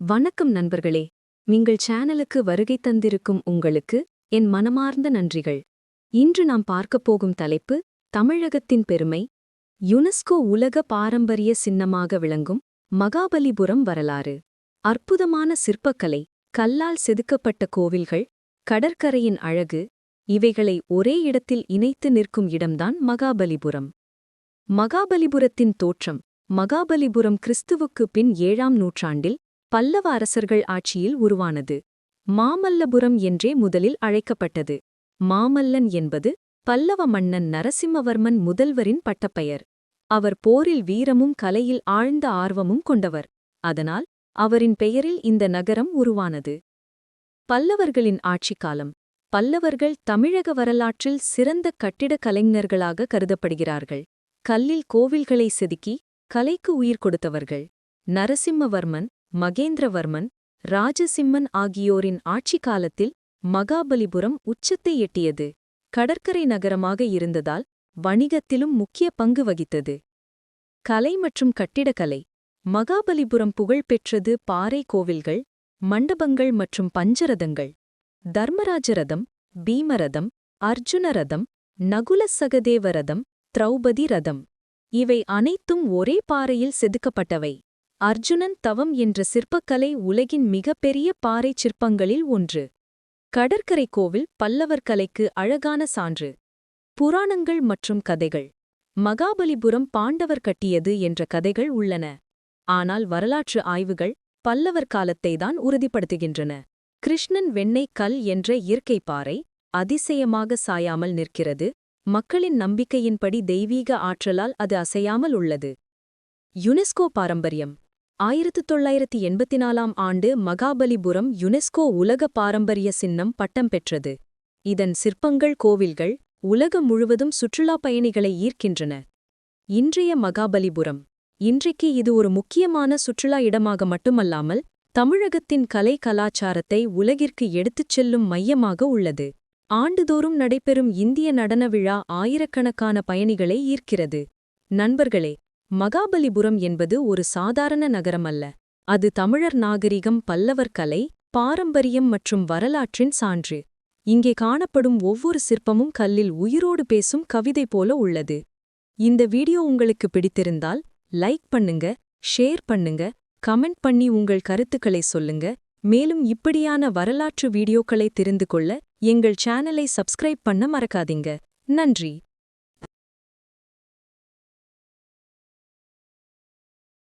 வணக்கம் நண்பர்களே, நீங்கள் சேனலுக்கு வருகை தந்திருக்கும் உங்களுக்கு என் மனமார்ந்த நன்றிகள். இன்று நாம் பார்க்கப் போகும் தலைப்பு தமிழகத்தின் பெருமை. யுனெஸ்கோ உலக பாரம்பரிய சின்னமாக விளங்கும் மகாபலிபுரம் வரலாறு. அற்புதமான சிற்பக்கலை, கல்லால் செதுக்கப்பட்ட கோவில்கள், கடற்கரையின் அழகு, இவைகளை ஒரே இடத்தில் இணைத்து நிற்கும் இடம்தான் மகாபலிபுரம். மகாபலிபுரத்தின் தோற்றம். மகாபலிபுரம் கிறிஸ்துவுக்கு பின் 7ஆம் நூற்றாண்டில் பல்லவ அரசர்கள் ஆட்சியில் உருவானது. மாமல்லபுரம் என்றே முதலில் அழைக்கப்பட்டது. மாமல்லன் என்பது பல்லவ மன்னன் நரசிம்மவர்மன் முதல்வரின் பட்டப்பெயர். அவர் போரில் வீரமும் கலையில் ஆழ்ந்த ஆர்வமும் கொண்டவர். அதனால் அவரின் பெயரில் இந்த நகரம் உருவானது. பல்லவர்களின் ஆட்சிக்காலம். பல்லவர்கள் தமிழக வரலாற்றில் சிறந்த கட்டிடக் கலைஞர்களாக கருதப்படுகிறார்கள். கல்லில் கோவில்களை செதுக்கி கலைக்கு உயிர் கொடுத்தவர்கள். நரசிம்மவர்மன், மகேந்திரவர்மன், ராஜசிம்மன் ஆகியோரின் ஆட்சி காலத்தில் மகாபலிபுரம் உச்சத்தை எட்டியது. கடற்கரை நகரமாக இருந்ததால் வணிகத்திலும் முக்கிய பங்கு வகித்தது. கலை மற்றும் கட்டிடக்கலை. மகாபலிபுரம் புகழ்பெற்றது பாறை கோவில்கள், மண்டபங்கள் மற்றும் பஞ்சரதங்கள். தர்மராஜ ரதம், பீமரதம், அர்ஜுன ரதம், நகுல சகதேவ ரதம், திரௌபதி ரதம். இவை அனைத்தும் ஒரே பாறையில் செதுக்கப்பட்டவை. அர்ஜுனன் தவம் என்ற சிற்பக்கலை உலகின் மிகப்பெரிய பாறைச் சிற்பங்களில் ஒன்று. கடற்கரை கோவில் பல்லவர் கலைக்கு அழகான சான்று. புராணங்கள் மற்றும் கதைகள். மகாபலிபுரம் பாண்டவர் கட்டியது என்ற கதைகள் உள்ளன. ஆனால் வரலாற்று ஆய்வுகள் பல்லவர் காலத்தை தான் உறுதிப்படுத்துகின்றன. கிருஷ்ணன் வெண்ணெய் கல் என்ற இயற்கை பாறை அதிசயமாக சாயாமல் நிற்கிறது. மக்களின் நம்பிக்கையின்படி தெய்வீக ஆற்றலால் அது அசையாமல் உள்ளது. யுனெஸ்கோ பாரம்பரியம். 1984ஆம் ஆண்டு மகாபலிபுரம் யுனெஸ்கோ உலக பாரம்பரிய சின்னம் பட்டம் பெற்றது. இதன் சிற்பங்கள், கோவில்கள் உலகம் முழுவதும் சுற்றுலாப் பயணிகளை ஈர்க்கின்றன. இன்றைய மகாபலிபுரம். இன்றைக்கு இது ஒரு முக்கியமான சுற்றுலா இடமாக மட்டுமல்லாமல் தமிழகத்தின் கலை கலாச்சாரத்தை உலகிற்கு எடுத்துச் செல்லும் மையமாக உள்ளது. ஆண்டுதோறும் நடைபெறும் இந்திய நடன விழா ஆயிரக்கணக்கான பயணிகளை ஈர்க்கிறது. நண்பர்களே, மகாபலிபுரம் என்பது ஒரு சாதாரண நகரம் அல்ல. அது தமிழர் நாகரிகம், பல்லவர் கலை, பாரம்பரியம் மற்றும் வரலாற்றின் சான்று. இங்கே காணப்படும் ஒவ்வொரு சிற்பமும் கல்லில் உயிரோடு பேசும் கவிதை போல உள்ளது. இந்த வீடியோ உங்களுக்கு பிடித்திருந்தால் லைக் பண்ணுங்க, ஷேர் பண்ணுங்க, கமெண்ட் பண்ணி உங்கள் கருத்துக்களை சொல்லுங்க. மேலும் இப்படியான வரலாற்று வீடியோக்களை தெரிந்து கொள்ள எங்கள் சேனலை சப்ஸ்கிரைப் பண்ண மறக்காதீங்க. நன்றி.